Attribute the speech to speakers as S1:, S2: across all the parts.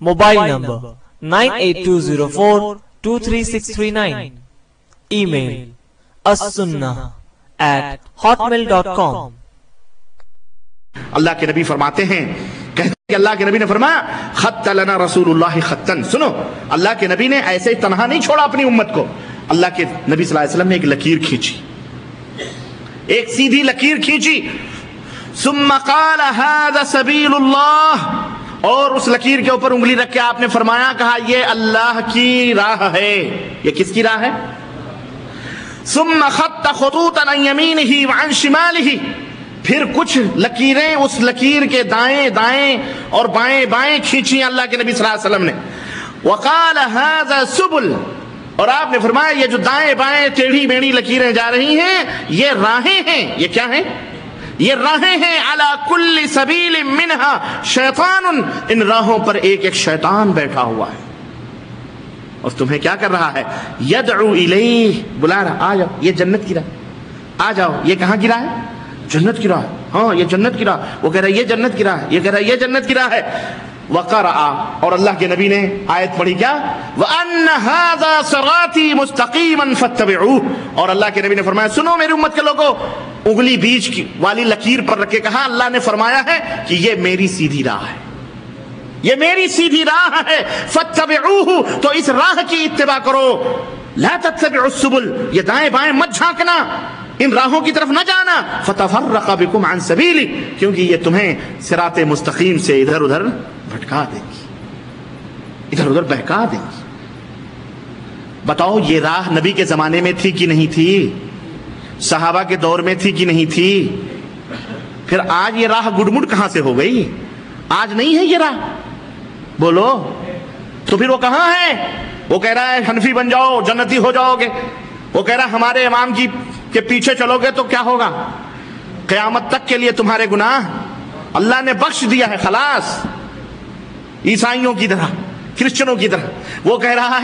S1: Mobile number 9820423639. Email assunnah@hotmail.com.
S2: اللہ کے نبی فرماتے ہیں، کہتے ہیں کہ اللہ کے نبی نے فرمایا خط لنا رسول اللہ خطن. سنو، اللہ کے نبی نے ایسے ہی تنہا نہیں چھوڑا اپنی امت کو. اللہ کے نبی صلی اللہ علیہ وسلم نے ایک لکیر کھینچی، ایک سیدھی لکیر کھینچی. ثم قال هذا سبیل اللہ، اور اس لکیر کے اوپر انگلی رکھ کے آپ نے فرمایا، کہا یہ اللہ کی راہ ہے. یہ کس کی راہ ہے؟ ثم خط خطوطا عن یمینہ وعن شمالہ، پھر کچھ لکیریں اس لکیر کے دائیں دائیں اور بائیں بائیں کھینچی اللہ کے نبی صلی اللہ علیہ وسلم نے. وقال هذا سبل، اور آپ نے فرمایا یہ جو دائیں بائیں ٹیڑھی میڑھی لکیریں جا رہی ہیں یہ راہیں ہیں. یہ کیا ہیں؟ یہ راہیں ہیں. علی کل سبیل منہا شیطان، ان راہوں پر ایک ایک شیطان بیٹھا ہوا ہے اور تمہیں کیا کر رہا ہے؟ یدعو الیہ، بلا رہا، آ جاؤ، یہ جنت کی راہ، آ جاؤ. یہ کہاں کی راہ ہے؟ جنت کی راہ. ہاں یہ جنت کی راہ. وہ کہہ رہا ہے یہ جنت کی راہ ہے، یہ کہہ رہا ہے یہ جنت کی راہ ہے. وقرأ، اور اللہ کے نبی نے آیت پڑھی کیا؟ وَأَنَّ هَذَا صِرَاطِي مُسْتَقِيمًا فَاتَّبِعُوهُ، اور اللہ کے نبی نے فرمایا سنو میری امت کے لوگوں، انگلی بیچ کی والی لکیر پر رکھ کے کہا اللہ نے فرمایا ہے کہ یہ میری سیدھی راہ ہے، یہ میری سیدھی راہ ہے. فَاتَّبِعُوهُ، تو اس راہ کی اتباع کرو. لَا تَتَّبِعُوا السُّبُلَ، یہ دائیں بائیں مت جھانکنا، ان راہوں کی طرف نہ جانا. فَتَفَرَّقَ بِكُمْ عَنْ سَبِيلِ، کیونکہ یہ تمہیں صراط مستقیم سے ادھر ادھر بھٹکا دے گی، ادھر ادھر بہکا دے گی. بتاؤ یہ راہ نبی کے زمانے میں تھی کہ نہیں تھی؟ صحابہ کے دور میں تھی کہ نہیں تھی؟ پھر آج یہ راہ گڈمڈ کہاں سے ہو گئی؟ آج نہیں ہے یہ راہ، بولو. تو پھر وہ کہاں ہے؟ وہ کہہ رہا ہے حنفی بن جاؤ جنتی ہو جاؤ گے. وہ کہہ رہا ہے ہمارے امام کے پیچھے چلو گے تو کیا ہوگا؟ قیامت تک کے لیے تمہارے گناہ اللہ نے بخش دیا ہے، خلاص. عیسائیوں کی طرح، کرسچنوں کی طرح. وہ کہہ رہا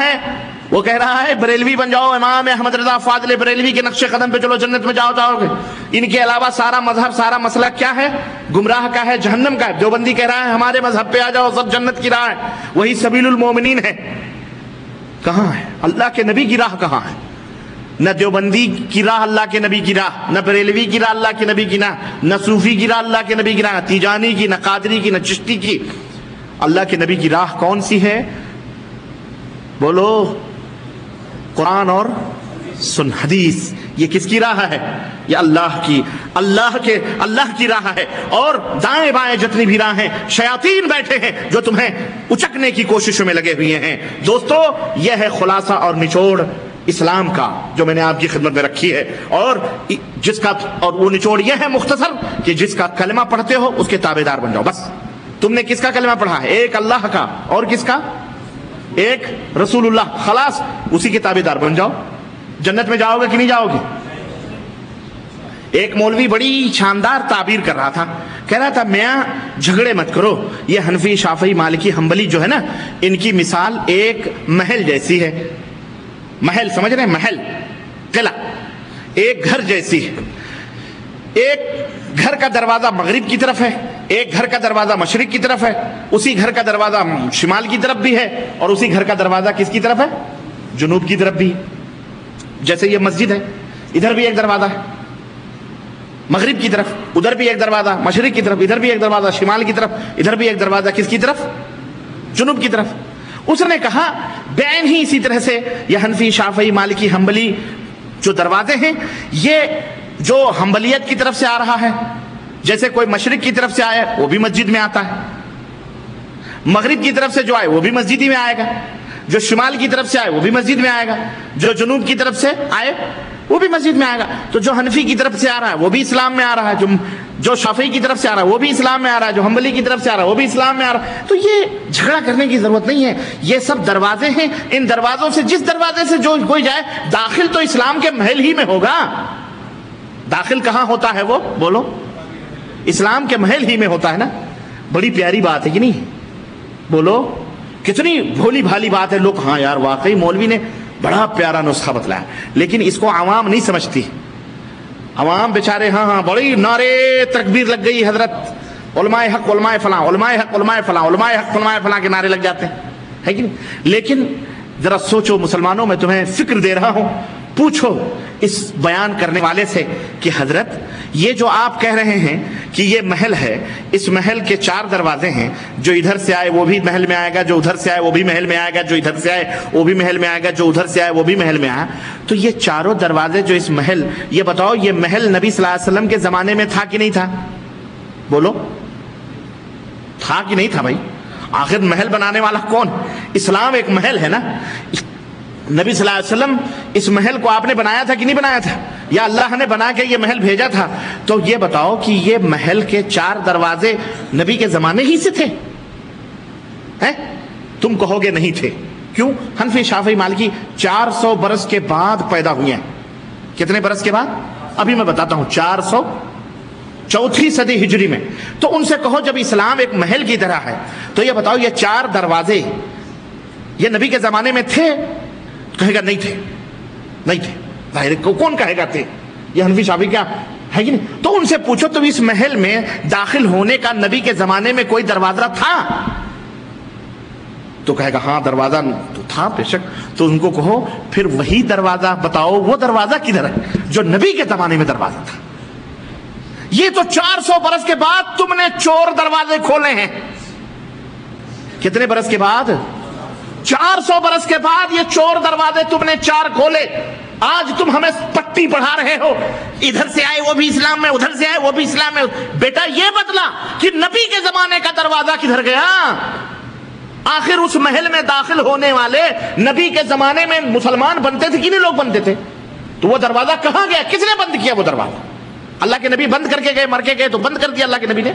S2: ہے بریلوی بن جاؤ، امام احمد رضا فاضل بریلوی کے نقش قدم پہ چلو جنت میں جاؤ گے. ان کے علاوہ سارا مذہب سارا مسئلہ کیا ہے؟ گمراہ کا ہے، جہنم کا ہے. دیوبندی کہہ رہا ہے ہمارے مذہب پہ آ جاؤ سب جنت کی راہ ہے، وہی سبیل المومنین ہے. کہاں ہے اللہ کے نبی کی راہ؟ کہاں ہے؟ نہ دیوبندی کی راہ اللہ کے نبی کی راہ، نہ بریلوی کی راہ اللہ کے نبی کی راہ، نہ صوفی کی راہ اللہ کے نبی کی راہ، نہ تیجانی کی، نہ قادری کی، نہ چشتی کی. اللہ کے نبی کی راہ کون سی ہے؟ بولو. قرآن اور سن حدیث. یہ کس کی راہ ہے؟ یہ اللہ کی راہ ہے. اور دائیں بائیں جتنی بھی راہیں شیاطین بیٹھے ہیں جو تمہیں اچکنے کی کوششوں میں لگے ہوئے ہیں. دوستو یہ ہے خلاصہ اور نچوڑ اسلام کا جو میں نے آپ کی خدمت میں رکھی ہے، اور وہ نچوڑ یہ ہے مختصر کہ جس کا کلمہ پڑھتے ہو اس کے تابعدار بن جاؤ. بس تم نے کس کا کلمہ پڑھا ہے؟ ایک اللہ کا، اور کس کا؟ ایک رسول اللہ. خلاص اسی کے تابعدار بن جاؤ. جنت میں جاؤ گے کہ نہیں جاؤ گے؟ ایک مولوی بڑی شاندار تعبیر کر رہا تھا، کہہ رہا تھا میاں جھگڑے مت کرو، یہ حنفی شافعی مالکی حنبلی جو ہے نا، ان کی مثال ایک محل جیسی ہے. محل سمجھ رہے ہیں؟ محل، قلعہ، ایک گھر جیسی ہے. ایک گھر کا دروازہ مغرب کی طرف ہے، ایک گھر کا دروازہ مشرق کی طرف ہے، اسی گھر کا دروازہ شمال کی طرف بھی ہے، اور اسی گھر کا دروازہ کس کی طرف ہے؟ جنوب کی طرف بھی. جیسے یہ مسجد ہے، ادھر بھی ایک دروازہ ہے مغرب کی طرف، ادھر بھی ایک دروازہ مشرق کی طرف، ادھر بھی ایک دروازہ شمال کی طرف، ادھر بھی ایک دروازہ کس کی طرف؟ جنوب کی طرف. اس نے کہا بعین ہی اسی طرح سے یہ حنفی شافعی مالکی حنبلی جو دروازے ہیں، یہ جو حنبلیت کی طرف سے آ رہا ہے، جیسے کوئی مشرق کی طرف سے آیا وہ بھی مسجد میں آتا ہے، مغرب کی طرف سے جو آئے وہ بھی مسجد ہی میں آئے گا، جو شمال کی طرف سے آئے وہ بھی مسجد میں آئے گا، جو جنوب کی طرف سے آئے وہ بھی مسجد میں آئے گا. تو جو حنفی کی طرف سے آ رہا ہے وہ بھی اسلام میں آ رہا ہے، جو شافعی کی طرف سے آ رہا ہے وہ بھی اسلام میں آ رہا ہے، جو حنبلی کی طرف سے آ رہا ہے وہ بھی اسلام میں آ رہا ہے. تو یہ جھگڑا کرنے کی ضرورت نہیں ہے، یہ سب دروازے ہیں. ان دروازوں سے جس دروازے سے جو کوئی جائے، داخل تو اسلام کے محل ہی میں ہوگا. داخل کہاں ہوتا ہے وہ؟ بولو. اسلام کے محل ہی میں ہوتا ہے نا. بڑی پیاری بات ہے کہ نہیں؟ بولو. کتنی بھولی بھالی بات ہے. لوگ ہاں یار واقعی مولوی نے بڑا پیارا نسخہ بتلایا، لیکن اس کو عوام نہیں سمجھتی. عوام بیچارے ہاں بڑی نعرے تکبیر لگ گئی حضرت، علماء حق علماء فلاں، علماء حق علماء فلاں، علماء حق علماء فلاں کے نعرے لگ جاتے ہیں، ہے کہ نہیں؟ لیکن ذرا سوچو مسلمانوں، میں تمہیں فکر دے رہا ہوں، پوچھو اس بیان کرنے والے سے کہ حضرت یہ جو آپ کہہ رہے ہیں کہ یہ محل ہے، اس محل کے 4 دروازے ہیں، جو ادھر سے آئے وہ بھی محل میں آئے گا، جو ادھر سے آئے وہ بھی محل میں آئے گا، جو ادھر سے آئے وہ بھی محل میں آئے گا، جو ادھر سے آئے وہ بھی محل میں آئے، تو یہ 4 دروازے جو اس محل، یہ بتاؤ یہ محل نبی صلی اللہ علیہ وسلم کے زمانے میں تھا کہ نہیں تھا؟ بولو، تھا کہ نہیں تھا بھائی؟ آخر محل بنانے والا کون؟ اسلام ایک محل ہے نا۔ نبی صلی اللہ علیہ وسلم اس محل کو آپ نے بنایا تھا کہ نہیں بنایا تھا؟ یا اللہ نے بنا کے یہ محل بھیجا تھا؟ تو یہ بتاؤ کہ یہ محل کے 4 دروازے نبی کے زمانے ہی سے تھے؟ تم کہو گے نہیں تھے، کیوں؟ حنفی شافعی مالکی 400 برس کے بعد پیدا ہوئے ہیں۔ کتنے برس کے بعد؟ ابھی میں بتاتا ہوں، 404 صدی ہجری میں۔ تو ان سے کہو جب اسلام ایک محل کی طرح ہے تو یہ بتاؤ یہ 4 دروازے یہ نبی کے زمانے میں تھے؟ کہے گا نہیں تھے، نہیں تھے۔ ظاہر کون کہے گا تھے؟ یہ حنفی شافعی کیا ہے کہ نہیں؟ تو ان سے پوچھو تو اس محل میں داخل ہونے کا نبی کے زمانے میں کوئی دروازہ تھا؟ تو کہے گا ہاں دروازہ تو تھا بے شک۔ تو ان کو کہو پھر وہی دروازہ بتاؤ، وہ دروازہ کدھر ہے جو نبی کے زمانے میں دروازہ تھا؟ یہ تو 400 برس کے بعد تم نے چور دروازے کھولے ہیں۔ کتنے برس کے بعد؟ 400 برس کے بعد یہ چور دروازے تم نے 4 کھولے۔ آج تم ہمیں پٹی پڑھا رہے ہو، ادھر سے آئے وہ بھی اسلام میں، ادھر سے آئے وہ بھی اسلام میں۔ بیٹا یہ بتلا کہ نبی کے زمانے کا دروازہ کدھر گیا؟ آخر اس محل میں داخل ہونے والے نبی کے زمانے میں مسلمان بنتے تھے، کتنے لوگ بنتے تھے؟ تو وہ دروازہ کہاں گیا؟ کس نے بند کیا وہ دروازہ؟ اللہ کے نبی بند کر کے گئے، مر کے گئے تو بند کر دیا اللہ کے نبی نے؟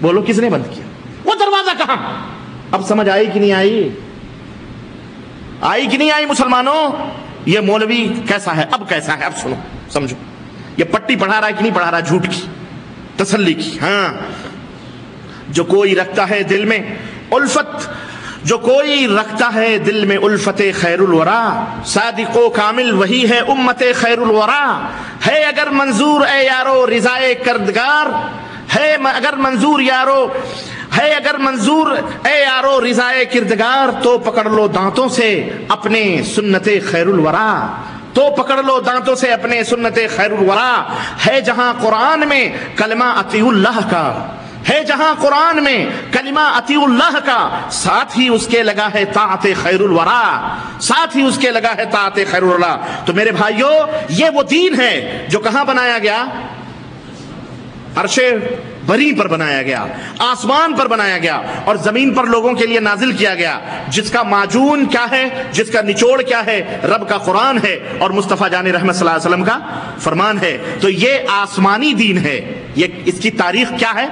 S2: بولو کس نے بند کیا؟ وہ دروازہ کہاں؟ اب سمجھ آئی کہ نہیں آئی؟ آئی کہ نہیں آئی مسلمانوں؟ یہ مولوی کیسا ہے، اب کیسا ہے، اب سنو سمجھو۔ یہ پٹی پڑھا رہا ہے کہ نہیں پڑھا رہا؟ جھوٹ کی، تسلی کی۔ ہاں، جو کوئی رکھتا ہے دل میں الفت، جو کوئی رکھتا ہے دل میں الفت خیر الورا، صادق و کامل وہی ہے امت خیر الورا۔ ہے اگر منظور اے یارو رضائے کردگار، ہے اگر منظور یارو، ہے اگر منظور اے یارو رضائے کردگار، تو پکڑ لو دانتوں سے اپنے سنت خیر الورا، تو پکڑ لو دانتوں سے اپنے سنت خیر الورا۔ ہے جہاں قرآن میں کلمہ اطیع اللہ کا، ہے جہاں قرآن میں کلمہ اطیع اللہ کا، ساتھ ہی اس کے لگا ہے طاعت خیر الورا، ساتھ ہی اس کے لگا ہے طاعت خیر الورا۔ تو میرے بھائیو یہ وہ دین ہے جو کہاں بنایا گیا؟ عرش بری پر بنایا گیا، آسمان پر بنایا گیا اور زمین پر لوگوں کے لیے نازل کیا گیا، جس کا معجون کیا ہے، جس کا نچوڑ کیا ہے؟ رب کا قرآن ہے اور مصطفیٰ جان رحمت صلی اللہ علیہ وسلم کا فرمان ہے۔ تو یہ آسمانی دین ہے۔ یہ اس کی تاریخ کیا ہے؟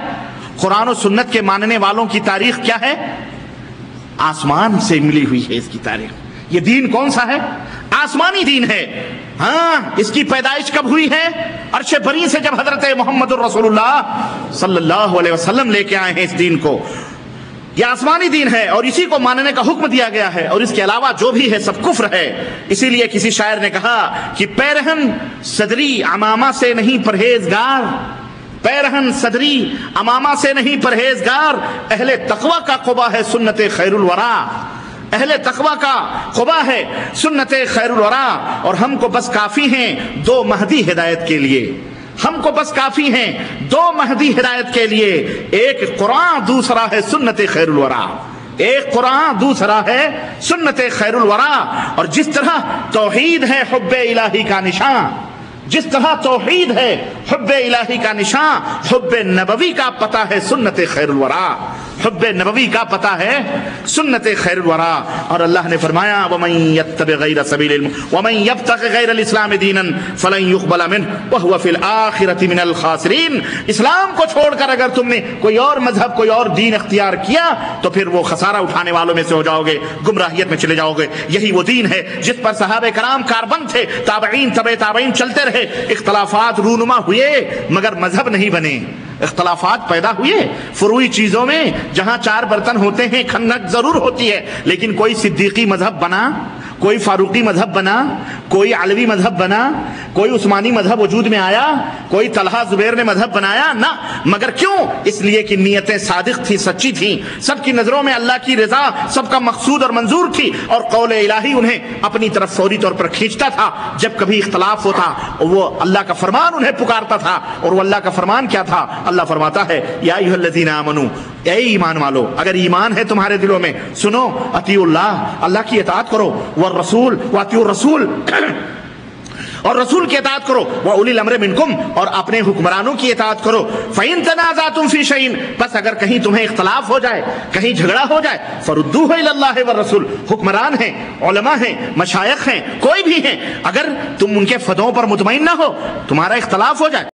S2: قرآن و سنت کے ماننے والوں کی تاریخ کیا ہے؟ آسمان سے ملی ہوئی ہے اس کی تاریخ۔ یہ دین کون سا ہے؟ آسمانی دین ہے۔ ہاں، اس کی پیدائش کب ہوئی ہے؟ عرش بری سے جب حضرت محمد الرسول اللہ صلی اللہ علیہ وسلم لے کے آئے ہیں اس دین کو۔ یہ آسمانی دین ہے اور اسی کو ماننے کا حکم دیا گیا ہے، اور اس کے علاوہ جو بھی ہے سب کفر ہے۔ اسی لیے کسی شاعر نے کہا کہ پیرہن صدری امامہ سے نہیں پرہیزگار، پیرہن صدری امامہ سے نہیں پرہیزگار، اہل تقوی کا قبا ہے سنت خیر الورا، اہل تقوی کا قبا ہے سنت خیر الورا۔ اور ہم کو بس کافی ہیں 2 مہدی ہدایت کے لیے، ہم کو بس کافی ہیں 2 مہدی ہدایت کے لیے، ایک قرآن دوسرا ہے سنت خیر الورا، ایک قرآن دوسرا ہے سنت خیر الورا۔ اور جس طرح توحید ہے حب الہی کا نشان، جس طرح توحید ہے حب الہی کا نشان، حب نبوی کا پتہ ہے سنت خیر الورا، حب نبوی کا پتہ ہے سنت خیر الورا۔ اور اللہ نے فرمایا وَمَن يَتَّبِعْ غَيْرَ سَبِيلِ وَمَن يَبْتَغِ غَيْرَ الْإِسْلَامِ دِينًا فَلَن يُقْبَلَ مِنْهُ وَهُوَ فِي الْآخِرَةِ مِنَ الْخَاسِرِينَ۔ اسلام کو چھوڑ کر اگر تم نے کوئی اور مذہب، کوئی اور دین اختیار کیا تو پھر وہ خسارہ اٹھانے والوں میں سے ہو جاؤ گے، گمراہیت میں چلے جاؤ گے۔ یہی وہ دین ہے جس پر صحابہ کرام کاربند تھے، تابعین تبع تابعین چلتے رہے، اختلافات رونما ہوئے مگر مذہب نہیں بنے، اختلافات پیدا ہوئے فروعی چیزوں میں، جہاں 4 برتن ہوتے ہیں کھنک ضرور ہوتی ہے، لیکن کوئی صدیقی مذہب بنا، کوئی فاروقی مذہب بنا، کوئی علوی مذہب بنا، کوئی عثمانی مذہب وجود میں آیا، کوئی طلحہ زبیر نے مذہب بنایا، نہ، مگر کیوں؟ اس لیے کہ نیتیں صادق تھی، سچی تھی، سب کی نظروں میں اللہ کی رضا سب کا مقصود اور منظور تھی، اور قول الہی انہیں اپنی طرف فوری طور پر کھینچتا تھا۔ جب کبھی اختلاف ہوتا وہ اللہ کا فرمان انہیں پکارتا تھا، اور وہ اللہ کا فرمان کیا تھا؟ اللہ فرماتا ہے یا ایھا الذین آمنو، اے ایمان والو، اگر ایمان ہے تمہارے دلوں میں، سنو، اطیعوا اللہ، اللہ کی اطاعت کرو، والرسول واطیعوا الرسول، اور رسول کی اطاعت کرو، وَأُولِي الْأَمْرِ مِنْكُمْ، اور اپنے حکمرانوں کی اطاعت کرو، فَإِن تَنَازَعْتُمْ فِي شَيْءٍ، بس اگر کہیں تمہیں اختلاف ہو جائے، کہیں جھگڑا ہو جائے، فَرُدُّوهُ إِلَى اللَّهِ وَالرَّسُولِ، حکمران ہیں، علماء ہیں، مشائخ ہیں، کوئی بھی ہیں، اگر تم ان کے فتووں پر مطمئن نہ ہو، تمہارا اختلاف ہو جائے